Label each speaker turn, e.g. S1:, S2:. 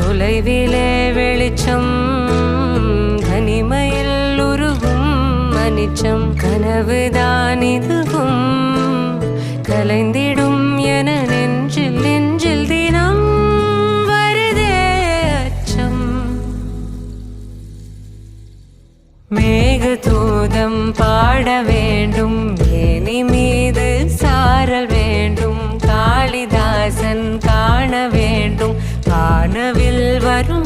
S1: தொலைவிலே வெளிச்சம் தனிமையில் உருகும் மனிச்சம் கனவுதான் இதுவும் கலைந்திடும் என நெஞ்சில் நெஞ்சில் தினம் வருதே அச்சம். மேகதூதம் பாட வேண்டும் ஏனி மீது சாரல் வேண்டும் காளிதாசன் காண வேண்டும் வானவில் வரும்